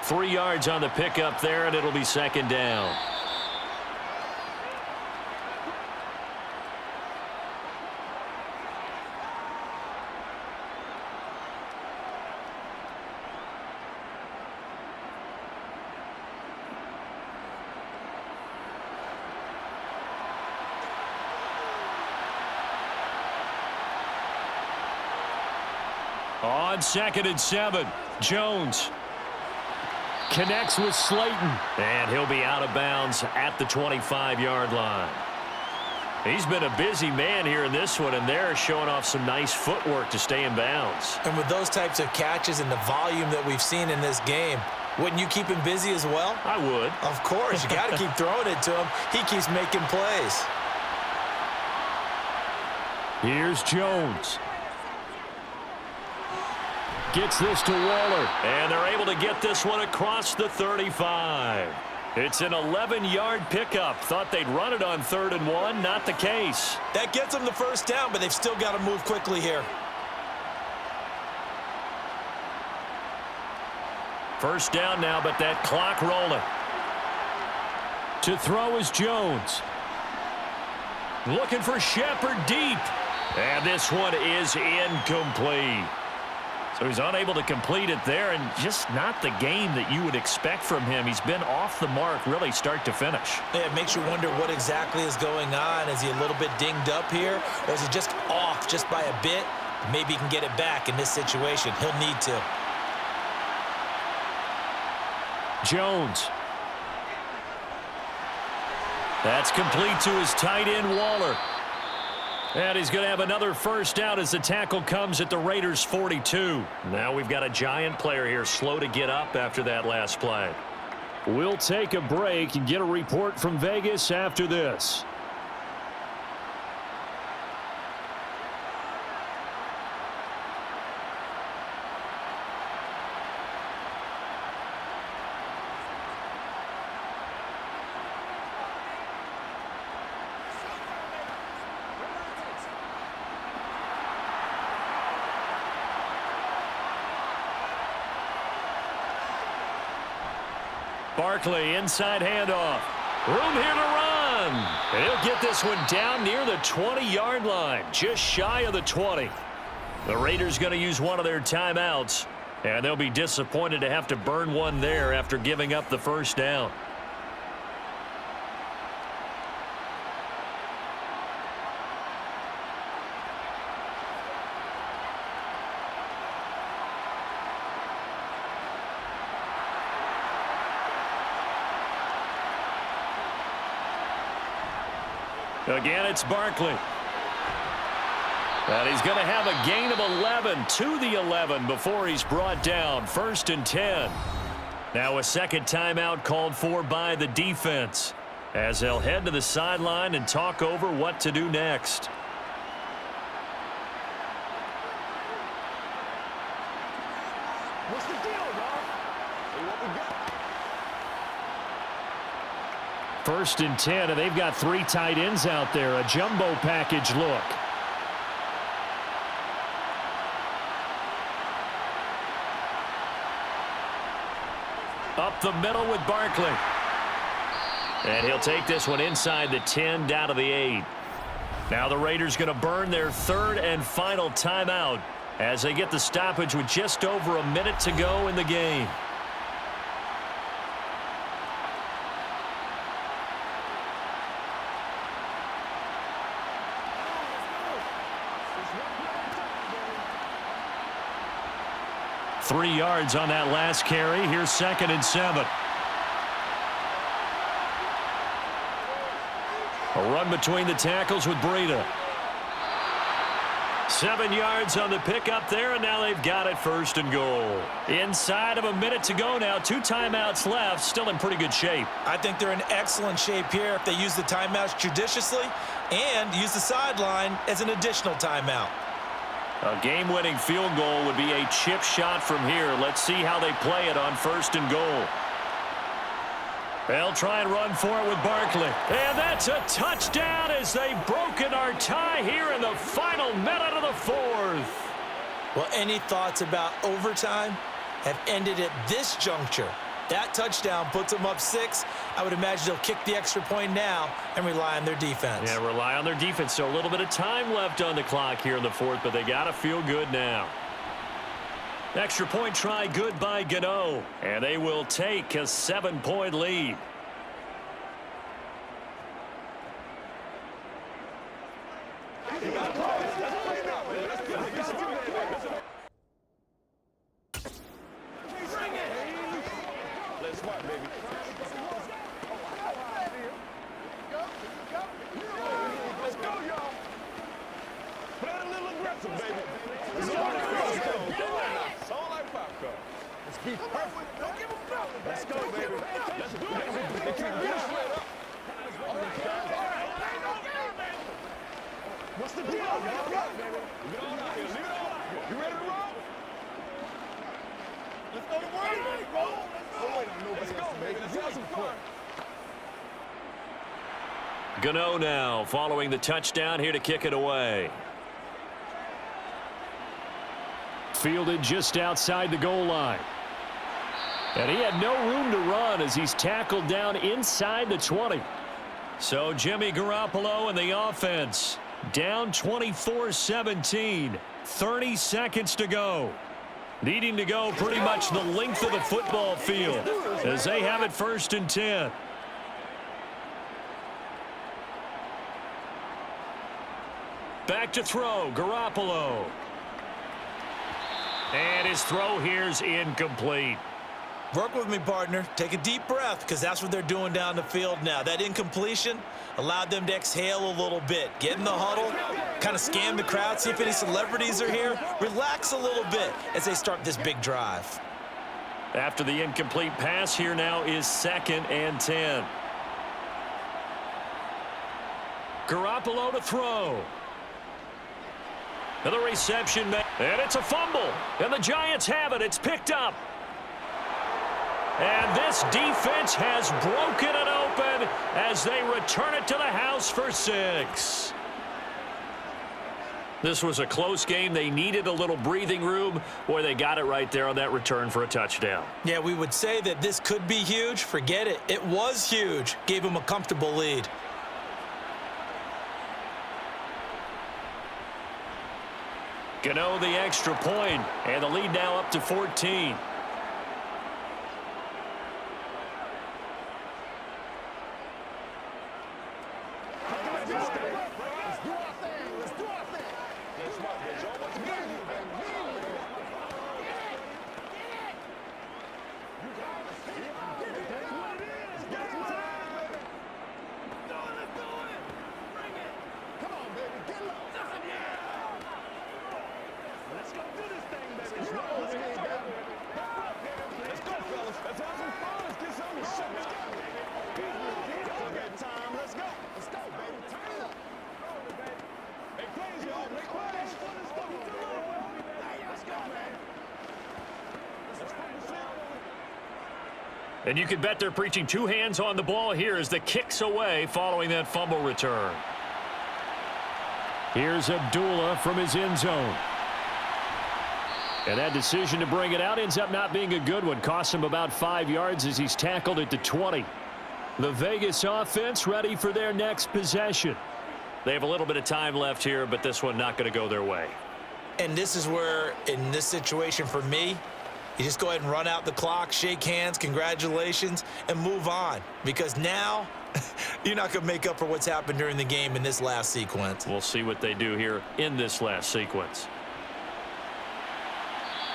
3 yards on the pickup there, and it'll be 2nd down. On 2nd and 7, Jones connects with Slayton. And he'll be out of bounds at the 25-yard line. He's been a busy man here in this one, and they're showing off some nice footwork to stay in bounds. And with those types of catches and the volume that we've seen in this game, wouldn't you keep him busy as well? I would. Of course. You got to keep throwing it to him. He keeps making plays. Here's Jones. Gets this to Waller. And they're able to get this one across the 35. It's an 11-yard pickup. Thought they'd run it on 3rd and 1. Not the case. That gets them the first down, but they've still got to move quickly here. First down now, but that clock rolling. To throw is Jones. Looking for Shepard deep. And this one is incomplete. So he's unable to complete it there, and just not the game that you would expect from him. He's been off the mark really start to finish. Yeah, it makes you wonder what exactly is going on. Is he a little bit dinged up here, or is he just off just by a bit? Maybe he can get it back in this situation. He'll need to. Jones. That's complete to his tight end, Waller. And he's going to have another first down as the tackle comes at the Raiders' 42. Now we've got a giant player here slow to get up after that last play. We'll take a break and get a report from Vegas after this. Barkley, inside handoff. Room here to run. And he'll get this one down near the 20-yard line, just shy of the 20. The Raiders going to use one of their timeouts, and they'll be disappointed to have to burn one there after giving up the first down. Again, it's Barkley. And he's going to have a gain of 11 to the 11 before he's brought down. 1st and 10. Now a second timeout called for by the defense as they'll head to the sideline and talk over what to do next. What's the deal, dog? Hey, what we got? 1st and 10, and they've got 3 tight ends out there. A jumbo package look. Up the middle with Barkley. And he'll take this one inside the 10 down to the 8. Now the Raiders going to burn their 3rd and final timeout as they get the stoppage with just over a minute to go in the game. Three yards on that last carry. Here's 2nd and 7. A run between the tackles with Breida. 7 yards on the pickup there, and now they've got it 1st and goal. Inside of a minute to go now. 2 timeouts left. Still in pretty good shape. I think they're in excellent shape here if they use the timeouts judiciously and use the sideline as an additional timeout. A game-winning field goal would be a chip shot from here. Let's see how they play it on 1st and goal. They'll try and run for it with Barkley. And that's a touchdown as they've broken our tie here in the final minute of the 4th. Well, any thoughts about overtime have ended at this juncture. That touchdown puts them up 6. I would imagine they'll kick the extra point now and rely on their defense. Yeah, rely on their defense. So a little bit of time left on the clock here in the 4th, but they got to feel good now. Extra point try good by Gano, and they will take a 7-point lead. Let's go, baby. Let's do it. What's the deal? You ready to roll? Let's go to work, baby. Oh, wait, let's go, baby. Let's have some fun. Gano now following the touchdown here to kick it away. Fielded just outside the goal line. And he had no room to run as he's tackled down inside the 20. So Jimmy Garoppolo and the offense down 24-17. 30 seconds to go. Needing to go pretty much the length of the football field as they have it 1st and 10. Back to throw, Garoppolo. And his throw here's incomplete. Work with me, partner. Take a deep breath, because that's what they're doing down the field now. That incompletion allowed them to exhale a little bit. Get in the huddle, kind of scan the crowd, see if any celebrities are here. Relax a little bit as they start this big drive. After the incomplete pass, here now is 2nd and 10. Garoppolo to throw. And the reception, and it's a fumble. And the Giants have it. It's picked up. And this defense has broken it open as they return it to the house for 6. This was a close game. They needed a little breathing room. Boy, they got it right there on that return for a touchdown. Yeah, we would say that this could be huge. Forget it. It was huge. Gave them a comfortable lead. Gano the extra point, and the lead now up to 14. And you can bet they're preaching 2 hands on the ball here as the kick's away following that fumble return. Here's Abdullah from his end zone. And that decision to bring it out ends up not being a good one. Costs him about 5 yards as he's tackled at the 20. The Vegas offense ready for their next possession. They have a little bit of time left here, but this one not going to go their way. And this is where, in this situation for me, you just go ahead and run out the clock, shake hands, congratulations, and move on. Because now, you're not going to make up for what's happened during the game in this last sequence. We'll see what they do here in this last sequence.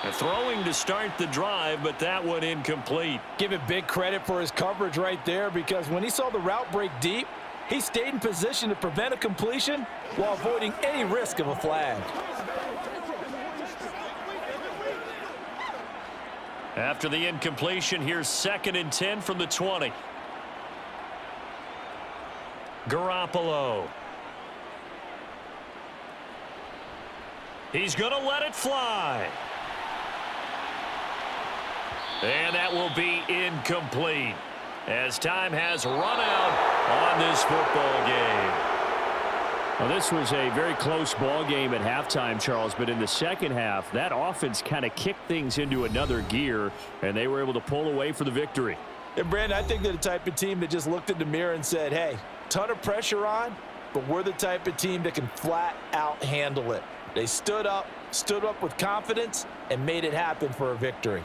And throwing to start the drive, but that one incomplete. Give it big credit for his coverage right there, because when he saw the route break deep, he stayed in position to prevent a completion while avoiding any risk of a flag. After the incompletion, here's 2nd and 10 from the 20. Garoppolo. He's going to let it fly. And that will be incomplete as time has run out on this football game. Well, this was a very close ball game at halftime, Charles, but in the second half, that offense kind of kicked things into another gear, and they were able to pull away for the victory. And, Brandon, I think they're the type of team that just looked in the mirror and said, hey, ton of pressure on, but we're the type of team that can flat out handle it. They stood up with confidence, and made it happen for a victory.